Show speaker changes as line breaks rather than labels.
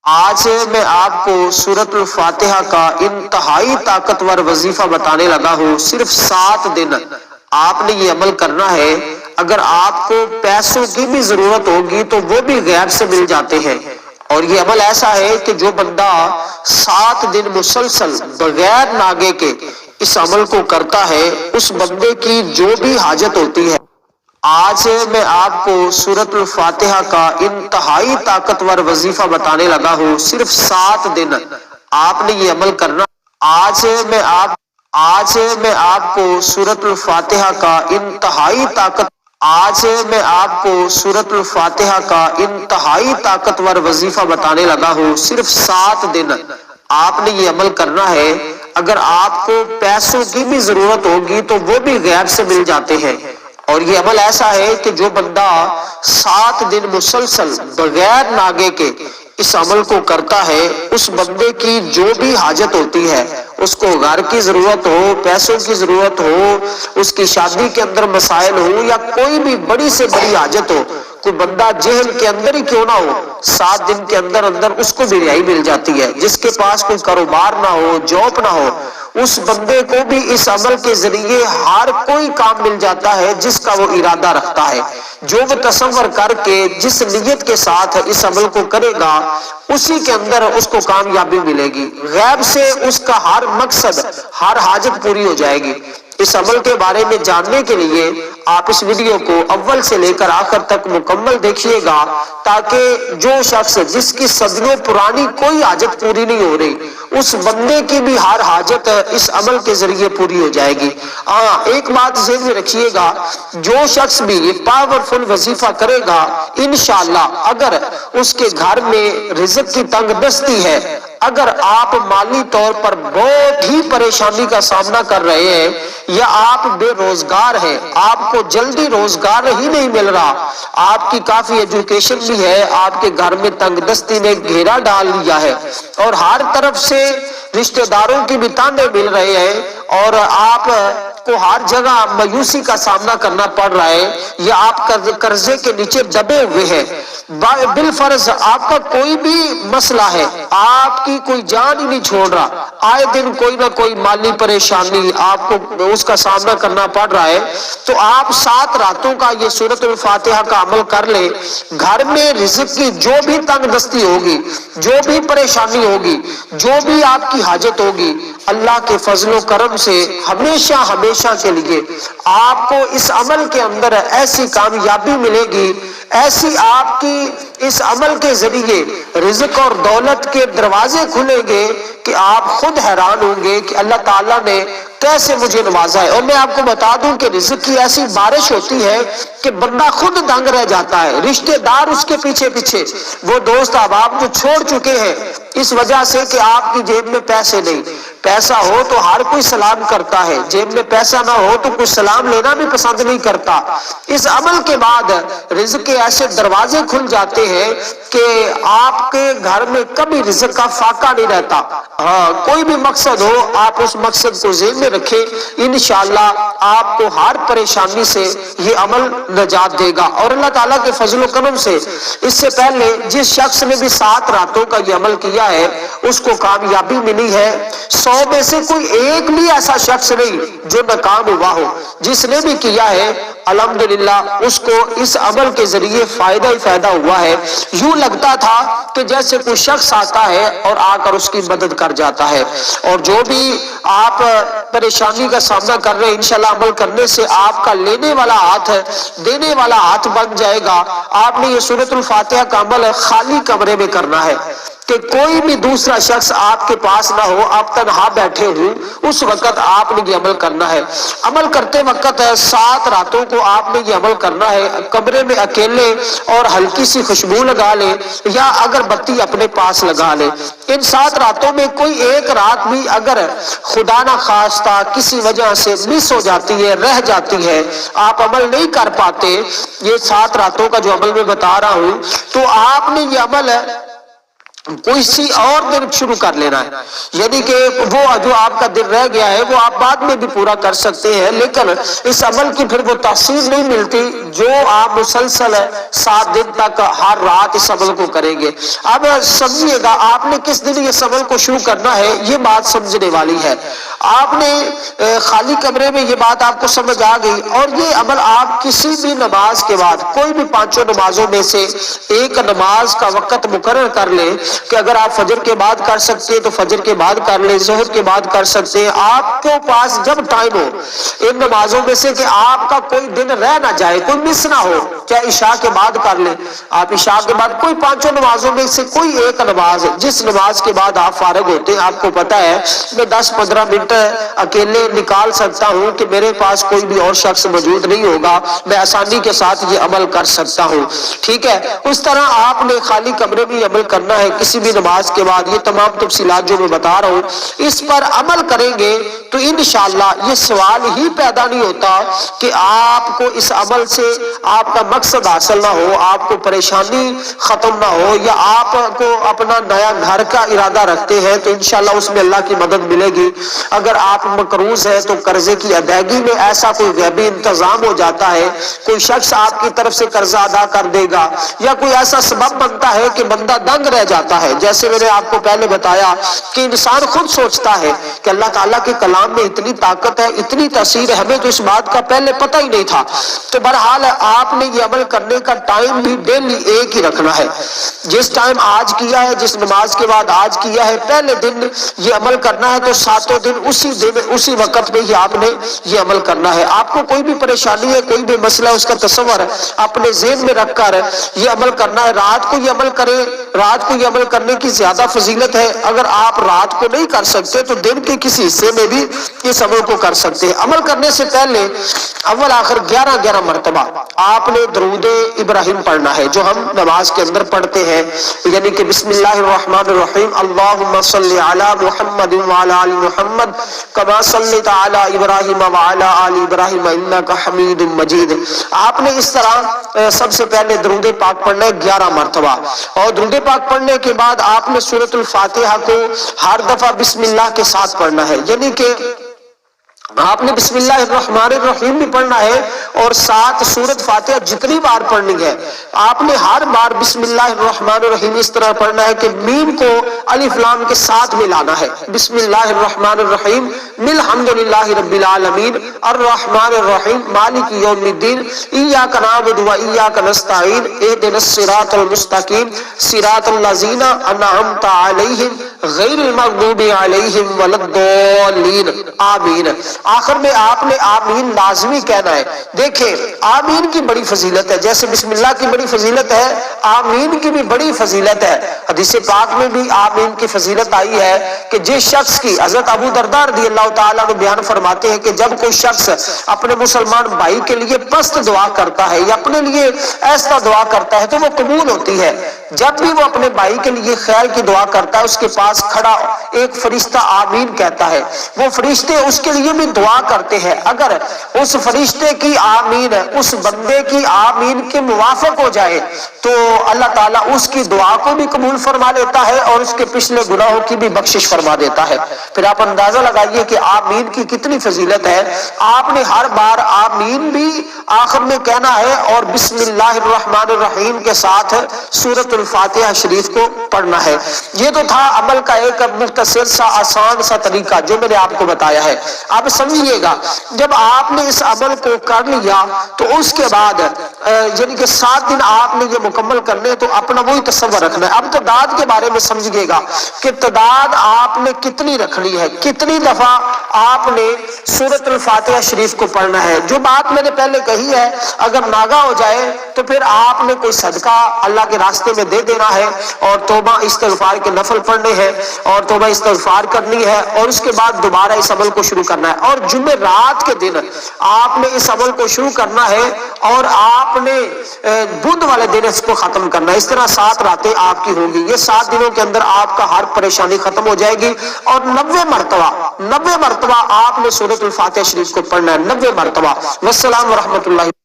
آج میں آپ کو سورۃ الفاتحہ کا انتہائی طاقتور وظیفہ بتانے لگا ہوں۔ صرف 7 دن آپ نے یہ عمل کرنا ہے۔ اگر آپ کو پیسوں کی بھی ضرورت ہوگی تو وہ بھی غیب سے مل جاتے ہیں، اور یہ عمل ایسا ہے کہ جو بندہ 7 دن مسلسل بغیر ناگے کے اس عمل کو کرتا ہے، اس بندے کی جو بھی حاجت ہوتی ہے۔ آج میں آپ کو سورۃ الفاتحہ کا انتہائی طاقتور وظیفہ بتانے لگا ہوں۔ صرف 7 دن آپ نے یہ عمل کرنا۔ آج میں آپ کو سورۃ الفاتحہ کا انتہائی طاقتور وظیفہ بتانے لگا ہوں۔ صرف 7 دن آپ نے یہ عمل کرنا ہے۔ اگر آپ کو پیسوں کی بھی ضرورت ہوگی تو وہ بھی غیب سے مل جاتے ہیں، اور یہ عمل ایسا ہے کہ جو بندہ 7 دن مسلسل بغیر ناگے کے اس عمل کو کرتا ہے، اس بندے کی جو بھی حاجت ہوتی ہے، اس کو گھر کی ضرورت ہو، پیسوں کی ضرورت ہو، اس کی شادی کے اندر مسائل ہو، یا کوئی بھی بڑی سے بڑی حاجت ہو، کوئی بندہ جہل کے اندر ہی کیوں نہ ہو، 7 دن کے اندر اس کو بھی رہائی مل جاتی ہے۔ جس کے پاس کوئی کاروبار نہ ہو، جاب نہ ہو، اس بندے کو بھی اس عمل کے ذریعے ہر کوئی کام مل جاتا ہے جس کا وہ ارادہ رکھتا ہے۔ جو وہ تصور کر کے جس نیت کے ساتھ اس عمل کو کرے گا، اسی کے اندر اس کو کامیابی ملے گی۔ غیب سے اس کا ہر مقصد، ہر حاجت پوری ہو جائے گی۔ اس عمل کے بارے میں جاننے کے لیے آپ اس ویڈیو کو اول سے لے کر آخر تک مکمل دیکھیے گا، تاکہ جو شخص جس کی صدیوں پرانی کوئی حاجت پوری نہیں ہو رہی، اس بندے کی بھی ہر حاجت اس عمل کے ذریعے پوری ہو جائے گی۔ ایک بات ذہن میں رکھیے گا، جو شخص بھی یہ پاورفل وظیفہ کرے گا، انشاءاللہ اگر اس کے گھر میں رزق کی تنگ دستی ہے، اگر آپ مالی طور پر بہت ہی پریشانی کا سامنا کر رہے ہیں، یا آپ بے روزگار ہیں، آپ کو جلدی روزگار ہی نہیں مل رہا، آپ کی کافی ایجوکیشن بھی ہے، آپ کے گھر میں تنگ دستی نے گھیرا ڈال لیا ہے، اور ہر طرف سے رشتہ داروں کی بھی تانے مل رہے ہیں، اور آپ کو ہر جگہ مایوسی کا سامنا کرنا پڑ رہا ہے، یا آپ قرضے کے نیچے دبے ہوئے ہیں، بالفرض آپ کا کوئی بھی مسئلہ ہے، آپ کی کوئی جان ہی نہیں چھوڑ رہا، آئے دن کوئی نہ کوئی مالی پریشانی آپ کو اس کا سامنا کرنا پڑ رہا ہے، تو آپ 7 راتوں کا یہ سورۃ الفاتحہ کا عمل کر لیں۔ گھر میں رزق کی جو بھی تنگ دستی ہوگی، جو بھی پریشانی ہوگی، جو بھی آپ کی حاجت ہوگی، اللہ کے فضل و کرم سے ہمیشہ ہمیشہ کے لیے آپ کو اس عمل کے اندر ایسی کامیابی ملے گی، ایسی آپ کی اس عمل کے ذریعے رزق اور دولت کے دروازے کھلیں گے کہ آپ خود حیران ہوں گے کہ اللہ تعالیٰ نے کیسے مجھے نوازا ہے۔ اور میں آپ کو بتا دوں کہ رزق کی ایسی بارش ہوتی ہے کہ بندہ خود دنگ رہ جاتا ہے، رشتہ دار اس کے پیچھے پیچھے، وہ دوست احباب جو چھوڑ چکے ہیں اس وجہ سے کہ آپ کی جیب میں پیسے نہیں۔ پیسہ ہو تو ہر کوئی سلام کرتا ہے، جیب میں پیسہ نہ ہو تو کوئی سلام لینا بھی پسند نہیں کرتا۔ اس عمل کے بعد رزق کے ایسے دروازے کھل جاتے ہیں کہ آپ کے گھر میں کبھی رزق کا فاقہ نہیں رہتا۔ کوئی بھی مقصد ہو، آپ اس مقصد کو ذہن میں رکھیں، انشاءاللہ آپ کو ہر پریشانی سے یہ عمل نجات دے گا۔ اور اللہ تعالیٰ کے فضل و کرم سے اس سے پہلے جس شخص نے بھی 7 راتوں کا یہ عمل کیا ہے، اس کو کامیابی ملی ہے۔ 100 میں سے کوئی ایک بھی ایسا شخص نہیں جو ناکام ہوا ہو۔ جس نے بھی کیا ہے الحمدللہ اس کو اس عمل کے ذریعے فائدہ ہی فائدہ ہوا ہے۔ یوں لگتا تھا کہ جیسے کوئی شخص آتا ہے اور آ کر اس کی مدد کر جاتا ہے۔ اور جو بھی آپ پریشانی کا سامنا کر رہے ہیں، انشاءاللہ عمل کرنے سے آپ کا لینے والا ہاتھ دینے والا ہاتھ بن جائے گا۔ آپ نے یہ سورۃ الفاتحہ کا عمل خالی کمرے میں کرنا ہے کہ کوئی بھی دوسرا شخص آپ کے پاس نہ ہو، آپ تنہا بیٹھے ہوں، اس وقت آپ نے یہ عمل کرنا ہے۔ عمل کرتے وقت 7 راتوں کو آپ نے یہ عمل کرنا ہے۔ کمرے میں اکیلے اور ہلکی سی خوشبو لگا لیں، یا اگر بتی اپنے پاس لگا لیں۔ ان 7 راتوں میں کوئی ایک رات بھی اگر خدا نہ خواستہ کسی وجہ سے مس ہو جاتی ہے، رہ جاتی ہے، آپ عمل نہیں کر پاتے، یہ 7 راتوں کا جو عمل میں بتا رہا ہوں، تو آپ نے یہ عمل کوئی سی اور دن شروع کر لینا ہے، یعنی کہ وہ جو آپ کا دن رہ گیا ہے وہ آپ بعد میں بھی پورا کر سکتے ہیں، لیکن اس عمل کی پھر وہ تاثیر نہیں ملتی جو آپ مسلسل 7 دن تک ہر رات اس عمل کو کریں گے۔ اب سمجھیے گا آپ نے کس دن اس عمل کو شروع کرنا ہے، یہ بات سمجھنے والی ہے۔ آپ نے خالی کمرے میں یہ بات آپ کو سمجھ آ گئی، اور یہ عمل آپ کسی بھی نماز کے بعد، کوئی بھی 5 نمازوں میں سے ایک نماز کا وقت مقرر کر لیں کہ اگر آپ فجر کے بعد کر سکتے ہیں تو فجر کے بعد کر لیں، ظہر کے بعد کر سکتے ہیں، آپ کے پاس جب ٹائم ہو ان نمازوں میں سے کہ آپ کا کوئی دن رہ نہ جائے، کوئی مس نہ ہو، چاہے عشاء کے بعد کر لیں، آپ عشاء کے بعد کوئی 5 نمازوں میں سے کوئی ایک نماز، جس نماز کے بعد آپ فارغ ہوتے ہیں، آپ کو پتا ہے میں 10-15 منٹ اکیلے نکال سکتا ہوں کہ میرے پاس کوئی بھی اور شخص موجود نہیں ہوگا، میں آسانی کے ساتھ یہ عمل کر سکتا ہوں، ٹھیک ہے۔ اس طرح آپ نے خالی کمرے میں عمل کرنا ہے کسی بھی نماز کے بعد۔ یہ تمام تفصیلات جو میں بتا رہا ہوں اس پر عمل کریں گے تو انشاءاللہ یہ سوال ہی پیدا نہیں ہوتا کہ آپ کو اس عمل سے آپ کا مقصد حاصل نہ ہو، آپ کو پریشانی ختم نہ ہو، یا آپ کو اپنا نیا گھر کا ارادہ رکھتے ہیں تو انشاءاللہ اس میں اللہ کی مدد ملے گی۔ اگر آپ مقروض ہیں تو قرضے کی ادائیگی میں ایسا کوئی غیبی انتظام ہو جاتا ہے، کوئی شخص آپ کی طرف سے قرضہ ادا کر دے گا، یا کوئی ایسا سبب بنتا ہے کہ بندہ دنگ رہ جاتا ہے، جیسے میں نے آپ کو پہلے بتایا کہ انسان خود سوچتا ہے کہ اللہ تعالیٰ کے کلام میں اتنی طاقت ہے، اتنی تاثیر ہے، ہمیں تو اس بات کا پہلے پتہ ہی نہیں تھا۔ تو بہرحال آپ نے یہ عمل کرنے کا ٹائم بھی ڈیلی ایک ہی رکھنا ہے، جس ٹائم آج کیا ہے، جس نماز کے بعد آج کیا ہے، پہلے دن یہ عمل کرنا ہے تو 7 دن اسی وقت میں ہی آپ نے یہ عمل کرنا ہے۔ آپ کو کوئی بھی پریشانی ہے، کوئی بھی مسئلہ ہے، اس کا تصور اپنے ذہن میں رکھ کر یہ عمل کرنا ہے۔ رات کو یہ عمل کریں، رات کو یہ عمل کرنے کی زیادہ فضیلت ہے۔ اگر آپ رات کو نہیں کر سکتے تو دن کے کسی حصے میں بھی اس عمل کو کر سکتے ہیں۔ عمل کرنے سے پہلے اول آخر 11 مرتبہ آپ نے درود ابراہیم پڑھنا ہے، جو ہم نماز کے اندر پڑھتے ہیں، یعنی کہ بسم اللہ الرحمن الرحیم، اللہم صلی علی محمد وعلی آل محمد کما صلیت علی ابراہیم وعلی آل ابراہیم انک حمید مجید۔ آپ نے اس طرح سب سے پہلے درود پاک پڑھنا ہے 11 مرتبہ، اور درود پاک پڑھنے کے بعد آپ نے سورۃ الفاتحہ کو ہر دفعہ بسم اللہ کے ساتھ پڑھنا ہے، یعنی کہ آپ نے بسم اللہ الرحمن الرحیم بھی پڑھنا ہے اور ساتھ سورۃ فاتحہ جتنی بار پڑھنی ہے آپ نے ہر بار بسم اللہ الرحمن الرحیم اس طرح پڑھنا ہے کہ میم کو الف لام کے ساتھ ملانا ہے۔ بسم اللہ الرحمن الرحیم، الحمدللہ رب العالمین الرحمن الرحیم مالک یوم الدین ایاک نعبد و ایاک نستعین اہدنا الصراط المستقیم صراط الذین انعمت علیہم غیر المغضوب علیہم ولا الضالین آمین۔ آخر میں آپ نے آمین لازمی کہنا ہے۔ دیکھیں آمین کی بڑی فضیلت ہے، جیسے بسم اللہ کی بڑی فضیلت ہے، آمین کی بھی بڑی فضیلت ہے۔ حدیث پاک میں بھی آمین کی فضیلت آئی ہے کہ جس شخص کی، حضرت ابو درداء رضی اللہ تعالیٰ عنہ بیان فرماتے ہیں کہ جب کوئی شخص اپنے مسلمان بھائی کے لیے پست دعا کرتا ہے یا اپنے لیے ایسا دعا کرتا ہے تو وہ قبول ہوتی ہے۔ جب بھی وہ اپنے بھائی کے لیے خیر کی دعا کرتا ہے اس کے پاس کھڑا ایک فرشتہ آمین کہتا ہے، وہ فرشتے اس کے لیے بھی دعا کرتے ہیں۔ اگر اس فرشتے کی آمین اس بندے کی آمین کے موافق ہو جائے تو اللہ تعالیٰ اس کی دعا کو بھی قبول فرما لیتا ہے اور اس کے پچھلے گناہوں کی بھی بخشش فرما دیتا ہے۔ پھر آپ اندازہ لگائیے کہ آمین کی کتنی فضیلت ہے۔ آپ نے ہر بار آمین بھی آخر میں کہنا ہے اور بسم اللہ الرحمن الرحیم کے ساتھ سورۃ الفاتحہ شریف کو پڑھنا ہے۔ یہ تو تھا عمل کا ایک مختصر سا آسان سا طریقہ جو میں نے آپ کو بتایا ہے۔ اب سمجھیے گا جب آپ نے اس عمل کو کر لیا تو اس کے بعد یعنی کہ 7 دن آپ نے یہ مکمل کرنے تو اپنا وہی تصور رکھنا ہے۔ اب تعداد کے بارے میں سمجھیے گا کہ تعداد آپ نے کتنی رکھنی ہے، کتنی دفعہ آپ نے سورۃ الفاتحہ شریف کو پڑھنا ہے۔ جو بات میں نے پہلے کہی ہے اگر ناگا ہو جائے تو پھر آپ نے کوئی صدقہ اللہ کے راستے میں دے دینا ہے اور توبہ استغفار کے نفل پڑھنے ہیں اور توبہ استغفار کرنی ہے اور اس کے بعد دوبارہ اس عمل کو شروع کرنا ہے۔ اور جمعرات کے دن آپ نے اس عمل کو شروع کرنا ہے اور آپ نے بدھ والے دن اس کو ختم کرنا ہے۔ اس طرح 7 راتیں آپ کی ہوں گی۔ یہ 7 دنوں کے اندر آپ کا ہر پریشانی ختم ہو جائے گی اور 90 مرتبہ آپ نے سورۃ الفاتحہ شریف کو پڑھنا ہے، 90 مرتبہ۔ والسلام ورحمۃ اللہ۔